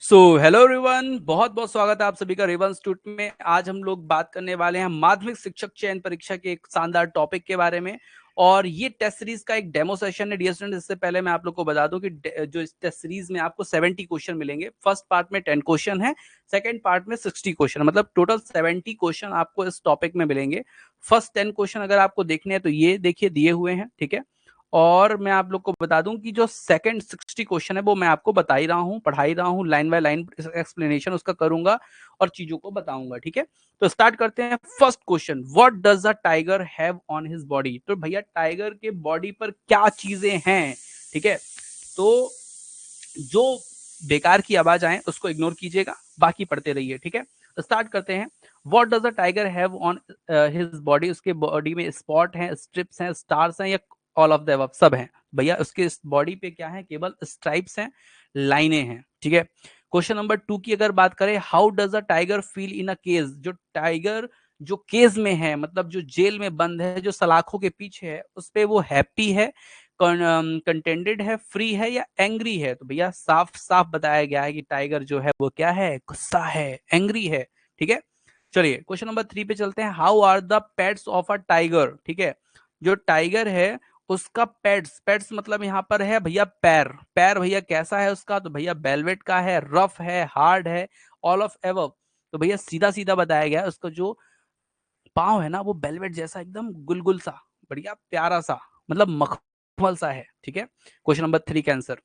So hello everyone, बहुत बहुत स्वागत है आप सभी का रेवन इंस्टीट्यूट में। आज हम लोग बात करने वाले हैं माध्यमिक शिक्षक चयन परीक्षा के एक शानदार टॉपिक के बारे में। और ये टेस्ट सीरीज का एक डेमो सेशन है डियर स्टूडेंट। इससे पहले मैं आप लोग को बता दूं कि जो इस टेस्ट सीरीज में आपको 70 क्वेश्चन मिलेंगे। फर्स्ट पार्ट में 10 क्वेश्चन है, सेकंड पार्ट में 60 क्वेश्चन, मतलब टोटल 70 क्वेश्चन आपको इस टॉपिक में मिलेंगे। फर्स्ट 10 क्वेश्चन अगर आपको देखने हैं तो ये देखिए दिए हुए हैं, ठीक है। और मैं आप लोग को बता दूं कि जो सेकंड 60 क्वेश्चन है वो मैं आपको बता ही रहा हूँ, पढ़ा ही रहा हूँ, लाइन बाय लाइन एक्सप्लेनेशन उसका करूंगा और चीजों को बताऊंगा, ठीक है। तो स्टार्ट करते हैं। First question, what does a tiger have on his body. तो भैया टाइगर के बॉडी पर क्या चीजें हैं, ठीक है। तो जो बेकार की आवाज आए उसको इग्नोर कीजिएगा, बाकी पढ़ते रहिए, ठीक है। स्टार्ट करते हैं। What does a tiger have on his body. उसके बॉडी में स्पॉट हैं, स्ट्रिप्स हैं, स्टार्स हैं, या ऑल ऑफ द अबव, सब हैं भैया। उसके बॉडी पे क्या है, केवल स्ट्राइप्स हैं, लाइनें हैं, ठीक है। क्वेश्चन नंबर 2 की अगर बात करें, how does a tiger feel in a cage. जो टाइगर जो केज में है, मतलब जो जेल में बंद है, जो सलाखों के पीछे है, उस पे वो हैप्पी है, कंटेंटेड है, फ्री है, या एंग्री है। तो भैया साफ साफ बताया गया है कि टाइगर जो है वो क्या है, गुस्सा है, एंग्री है, ठीक है। चलिए क्वेश्चन नंबर 3 पे चलते हैं। How are the pets of a tiger, ठीक है। जो टाइगर है उसका पेट्स, पेट्स मतलब यहाँ पर है भैया पैर। पैर भैया कैसा है उसका, तो भैया वेलवेट का है, रफ है, हार्ड है, ऑल ऑफ एवव। तो भैया सीधा सीधा बताया गया है, उसका जो पाँव है ना वो वेलवेट जैसा, एकदम गुलगुल सा, बढ़िया प्यारा सा, मतलब मखमल सा है, ठीक है। क्वेश्चन नंबर 3 का आंसर।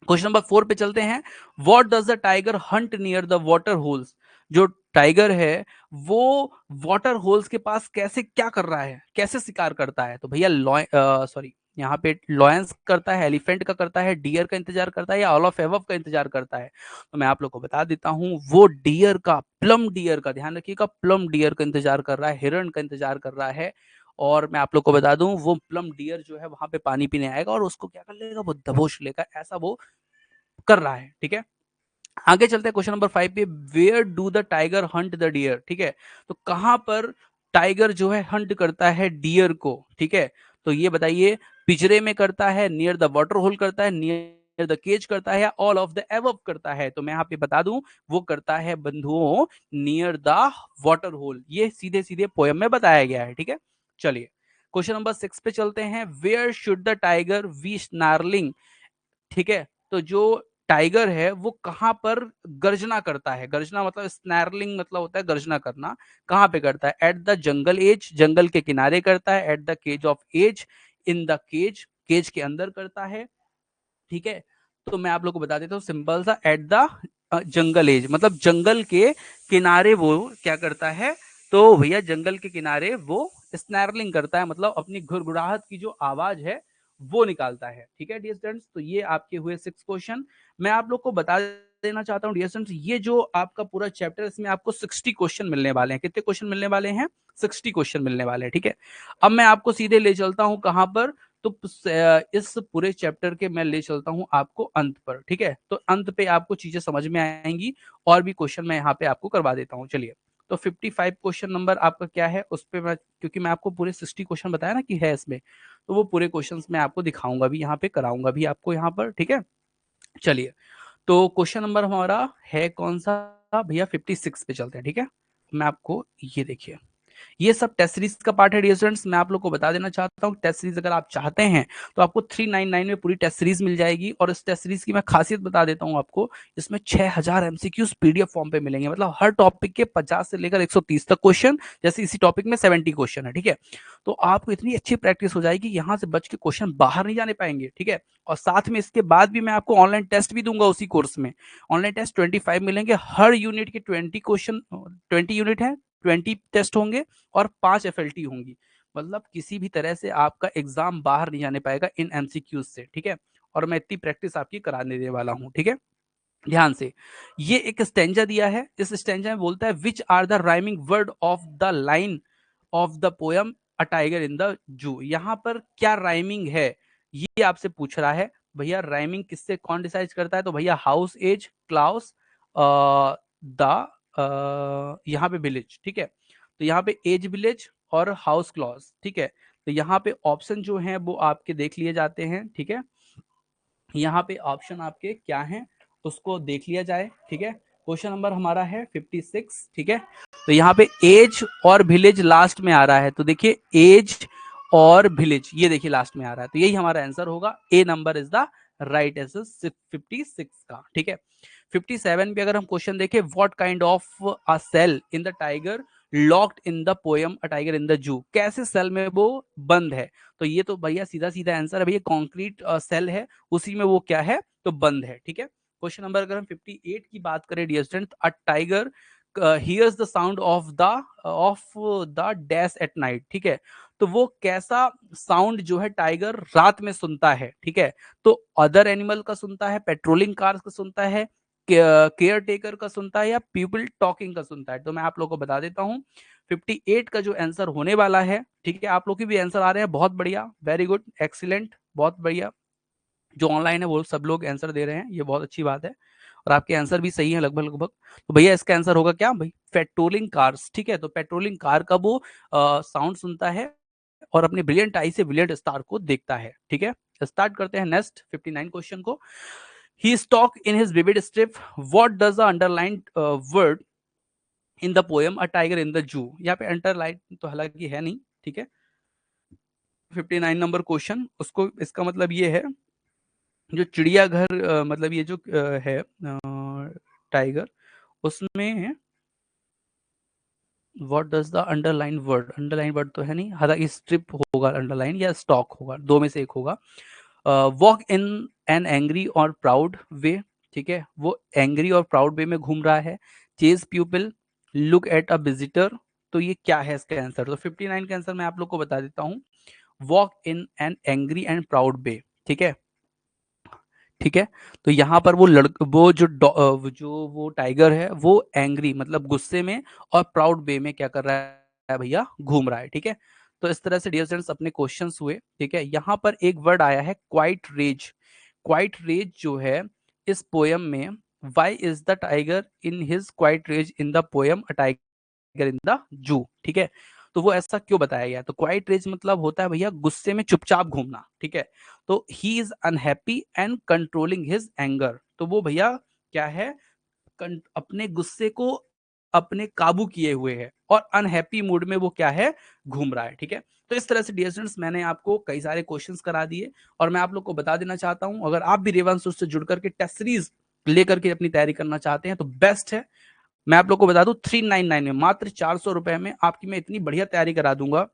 क्वेश्चन नंबर 4 पे चलते हैं। What does the tiger Hunt near the water holes. जो टाइगर है वो वाटर होल्स के पास कैसे क्या कर रहा है, कैसे शिकार करता है। तो भैया सॉरी, यहाँ पे लॉयंस करता है, एलिफेंट का करता है, डियर का इंतजार करता है, या ऑल ऑफ एवव का इंतजार करता है। तो मैं आप लोग को बता देता हूँ, वो डियर का, प्लम डियर का, ध्यान रखिएगा, प्लम डियर का इंतजार कर रहा है, हिरण का इंतजार कर रहा है। और मैं आप लोग को बता दूं, वो प्लम डियर जो है वहां पे पानी पीने आएगा और उसको क्या कर लेगा, वो दबोच लेगा, ऐसा वो कर रहा है, ठीक है। आगे चलते हैं क्वेश्चन नंबर 5 पे। Where do the tiger hunt the deer, ठीक है। तो कहां पर टाइगर जो है हंट करता है डियर को, ठीक है। तो ये बताइए, पिंजरे में करता है, नियर द वाटर होल करता है, नियर द केज करता है, या ऑल ऑफ द एबव करता है। तो मैं यहाँ पे बता दूं, वो करता है बंधुओं नियर द वाटर होल। ये सीधे सीधे पोयम में बताया गया है, ठीक है। चलिए क्वेश्चन नंबर 6 पे चलते हैं। Where should the tiger be snarling, ठीक है। तो जो टाइगर है वो कहां पर गर्जना करता है। गर्जना मतलब स्नैरलिंग, मतलब होता है गर्जना करना। कहां पे करता है, एट द जंगल एज, जंगल के किनारे करता है, at the cage of edge, in the cage, cage के अंदर करता है, ठीक है। तो मैं आप लोग को बता देता हूँ सिंपल सा, एट द जंगल एज, मतलब जंगल के किनारे वो क्या करता है। तो भैया जंगल के किनारे वो स्नैरलिंग करता है, मतलब अपनी घुड़घुड़ाहट की जो आवाज है वो निकालता है, ठीक है डियर स्टूडेंट्स। तो ये आपके हुए 6 क्वेश्चन। मैं आप लोग को बता देना चाहता हूँ डियर स्टूडेंट्स, ये जो आपका पूरा चैप्टर, इसमें आपको 60 क्वेश्चन मिलने वाले हैं। कितने क्वेश्चन मिलने वाले हैं, 60 क्वेश्चन मिलने वाले हैं, ठीक है। अब मैं आपको सीधे ले चलता हूँ कहां पर, तो इस पूरे चैप्टर के मैं ले चलता हूं आपको अंत पर, ठीक है। तो अंत पे आपको चीजें समझ में आएंगी, और भी क्वेश्चन मैं यहाँ पे आपको करवा देता हूँ। चलिए, तो 55 क्वेश्चन नंबर आपका क्या है उस पे मैं, क्योंकि मैं आपको पूरे 60 क्वेश्चन बताया ना कि है इसमें, तो वो पूरे क्वेश्चंस मैं आपको दिखाऊंगा भी, यहाँ पे कराऊंगा भी आपको यहाँ पर, ठीक है। चलिए, तो क्वेश्चन नंबर हमारा है कौन सा भैया, 56 पे चलते हैं, ठीक है। मैं आपको ये देखिए, ये सब टेस्ट सीरीज का पार्ट है डियर स्टूडेंट्स। मैं आप लोग को बता देना चाहता हूँ, टेस्ट सीरीज अगर आप चाहते हैं तो आपको 399 में पूरी टेस्ट सीरीज मिल जाएगी। और इस टेस्ट सीरीज की मैं खासियत बता देता हूँ आपको, इसमें 6000 एमसीक्यूज पीडीएफ फॉर्म पे मिलेंगे, मतलब हर टॉपिक के 50 से लेकर 130 तक क्वेश्चन। जैसे इसी टॉपिक में 70 क्वेश्चन है, ठीक है। तो आपको इतनी अच्छी प्रैक्टिस हो जाएगी, यहाँ से बच के क्वेश्चन बाहर नहीं जाने पाएंगे, ठीक है। और साथ में इसके बाद भी मैं आपको ऑनलाइन टेस्ट भी दूंगा उसी कोर्स में। ऑनलाइन टेस्ट 25 मिलेंगे, हर यूनिट के 20 क्वेश्चन, 20 यूनिट है, 20 टेस्ट होंगे, और 5 एफएलटी होंगी। मतलब किसी भी तरह से आपका एग्जाम बाहर नहीं जाने पाएगा इन एमसीक्यूज से, ठीक है। और मैं इतनी प्रैक्टिस आपकी करा देने वाला हूं, ठीक है। ध्यान से, ये एक स्टेंजा दिया है, इस स्टेंजा में बोलता है which are the rhyming word of the line of the poem a tiger in the zoo. यहां पर क्या राइमिंग है, ये आपसे पूछ रहा है। भैया राइमिंग किससे कौन डिसाइड करता है, तो भैया हाउस, एज, क्लाउस, द, यहाँ पे विलेज, ठीक है। तो यहाँ पे एज विलेज और हाउस क्लॉज, ठीक है। तो यहाँ पे ऑप्शन जो है वो आपके देख लिए जाते हैं, ठीक है। यहाँ पे ऑप्शन आपके क्या हैं, उसको देख लिया जाए। ठीक है, क्वेश्चन नंबर हमारा है 56। ठीक है, तो यहाँ पे एज और विलेज लास्ट में आ रहा है, तो देखिए एज और विलेज ये देखिए लास्ट में आ रहा है, तो यही हमारा आंसर होगा। A number is the right answer 56 का। ठीक है, 57 पे अगर हम क्वेश्चन देखें, what kind of a cell in the tiger locked in the poem a tiger in the zoo, कैसे सेल में वो बंद है, तो ये तो भैया सीधा सीधा आंसर है भैया, कॉन्क्रीट सेल है, उसी में वो क्या है, तो बंद है। ठीक है, क्वेश्चन नंबर अगर हम 58 की बात करें dear student, a tiger hears the sound of the dash at night. ठीक है, तो वो कैसा साउंड जो है टाइगर रात में सुनता है। ठीक है, तो अदर एनिमल का सुनता है, पेट्रोलिंग कार्स का सुनता है, केयर टेकर का सुनता है, या पीपल टॉकिंग का सुनता है। तो मैं आप लोगों को बता देता हूँ 58 का जो आंसर होने वाला है। ठीक है, आप लोग की भी आंसर आ रहे हैं, बहुत बढ़िया, वेरी गुड, एक्सीलेंट, बहुत बढ़िया। जो ऑनलाइन है वो सब लोग आंसर दे रहे हैं, ये बहुत अच्छी बात है, और आपके आंसर भी सही है लगभग लगभग। तो भैया इसका आंसर होगा क्या भाई, पेट्रोलिंग कार्स। ठीक है, तो पेट्रोलिंग कार का वो साउंड सुनता है और अपने ब्रिलियंट आई से ब्रिलियंट स्टार को देखता है। ठीक है, स्टार्ट करते हैं नेक्स्ट 59 क्वेश्चन को। He stalks in his vivid stripe, what does the underline word in the poem a tiger in the zoo. यहाँ पे अंडरलाइन तो हालांकि है नहीं। ठीक है, 59 नंबर क्वेश्चन, उसको इसका मतलब ये है, जो चिड़ियाघर मतलब ये जो है टाइगर, उसमें what does the underline word, underline word तो है नहीं, हालांकि स्ट्रिप होगा अंडरलाइन या स्टॉक होगा, दो में से एक होगा। वॉक इन एन एंग्री और प्राउड वे। ठीक है, वो एंग्री और प्राउड वे में घूम रहा है। Chase people, look at a visitor, तो ये क्या है इसका आंसर, तो 59 का आंसर मैं आप लोग को बता देता हूँ, walk in an angry and proud way. ठीक है, ठीक है, तो यहाँ पर वो वो जो वो टाइगर है वो एंग्री मतलब गुस्से में और प्राउड वे में क्या कर रहा है भैया, घूम रहा है। ठीक है, तो इस तरह से डियर स्टूडेंट्स अपने क्वेश्चंस हुए। ठीक है, यहाँ पर एक वर्ड आया है क्वाइट रेज। क्वाइट रेज जो है इस पोयम में, why is the tiger in his quiet rage in the poem a tiger in the zoo. ठीक है, तो वो ऐसा क्यों बताया गया, तो क्वाइट रेज मतलब होता है भैया गुस्से में चुपचाप घूमना। ठीक है, तो he is unhappy and controlling his anger, तो वो भैया क्या है, अपने गुस्से को अपने काबू किए हुए है और अनहैप्पी मूड में वो क्या है, घूम रहा है। ठीक है, तो इस तरह से डियर स्टूडेंट्स मैंने आपको कई सारे क्वेश्चंस करा दिए, और मैं आप लोग को बता देना चाहता हूं, अगर आप भी रेवांश से जुड़ करके टेस्ट सीरीज लेकर के अपनी तैयारी करना चाहते हैं तो बेस्ट है। मैं आप लोग को बता दूं 399 में, मात्र 400 रुपए में आपकी मैं इतनी बढ़िया तैयारी करा दूंगा।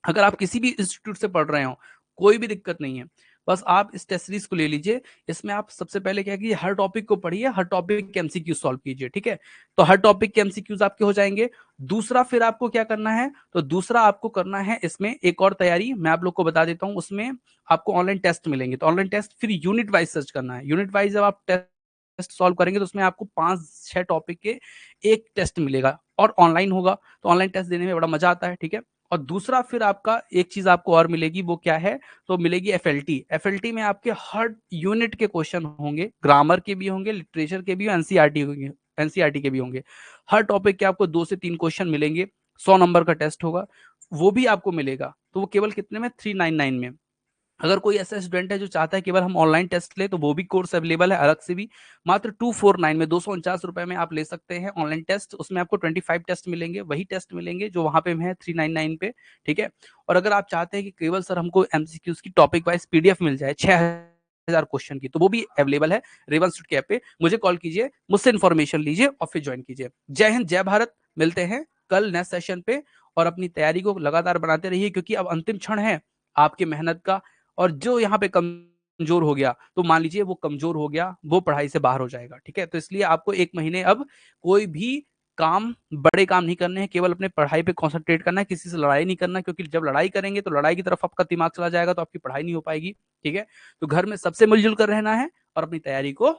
अगर आप किसी भी इंस्टीट्यूट से पढ़ रहे हो, कोई भी दिक्कत नहीं है, बस आप इस टेस्ट सीरीज को ले लीजिए। इसमें आप सबसे पहले क्या कीजिए, हर टॉपिक को पढ़िए, हर टॉपिक के एमसीक्यू सॉल्व कीजिए। ठीक है, तो हर टॉपिक के एमसीक्यूज आपके हो जाएंगे। दूसरा फिर आपको क्या करना है, तो दूसरा आपको करना है इसमें एक और तैयारी, मैं आप लोग को बता देता हूं, उसमें आपको ऑनलाइन टेस्ट मिलेंगे, तो ऑनलाइन टेस्ट फिर यूनिट वाइज सर्च करना है। यूनिट वाइज जब आप टेस्ट सॉल्व करेंगे तो उसमें आपको 5-6 टॉपिक के एक टेस्ट मिलेगा और ऑनलाइन होगा, तो ऑनलाइन टेस्ट देने में बड़ा मजा आता है। ठीक है, और दूसरा फिर आपका एक चीज आपको और मिलेगी, वो क्या है, तो मिलेगी एफएलटी। एफएलटी में आपके हर यूनिट के क्वेश्चन होंगे, ग्रामर के भी होंगे, लिटरेचर के भी, एनसीईआरटी होंगे, एनसीईआरटी के भी होंगे। हर टॉपिक के आपको 2 से 3 क्वेश्चन मिलेंगे, 100 नंबर का टेस्ट होगा, वो भी आपको मिलेगा, तो वो केवल कितने में, 399 में। अगर कोई ऐसा स्टूडेंट है जो चाहता है केवल हम ऑनलाइन टेस्ट ले, तो वो भी कोर्स अवेलेबल है अलग से भी, मात्र 249 में, 249 रुपए में आप ले सकते हैं ऑनलाइन टेस्ट। उसमें आपको 25 टेस्ट मिलेंगे, वही टेस्ट मिलेंगे जो वहां पे है 399 पे। ठीक है, और अगर आप चाहते हैं कि केवल सर हमको एमसीक्यूज की टॉपिक वाइज पीडीएफ मिल जाए 6000 क्वेश्चन की, तो वो भी अवेलेबल है रेवन स्टूड के ऐप पे। मुझे कॉल कीजिए, मुझसे इन्फॉर्मेशन लीजिए और फिर ज्वाइन कीजिए। जय हिंद, जय भारत, मिलते हैं कल नेक्स्ट सेशन पे, और अपनी तैयारी को लगातार बनाते रहिए, क्योंकि अब अंतिम क्षण है आपकी मेहनत का, और जो यहाँ पे कमजोर हो गया, तो मान लीजिए वो कमजोर हो गया, वो पढ़ाई से बाहर हो जाएगा। ठीक है, तो इसलिए आपको 1 महीने अब कोई भी काम, बड़े काम नहीं करने हैं, केवल अपने पढ़ाई पे कंसंट्रेट करना है, किसी से लड़ाई नहीं करना, क्योंकि जब लड़ाई करेंगे तो लड़ाई की तरफ आपका दिमाग चला जाएगा, तो आपकी पढ़ाई नहीं हो पाएगी। ठीक है, तो घर में सबसे मिलजुल कर रहना है और अपनी तैयारी को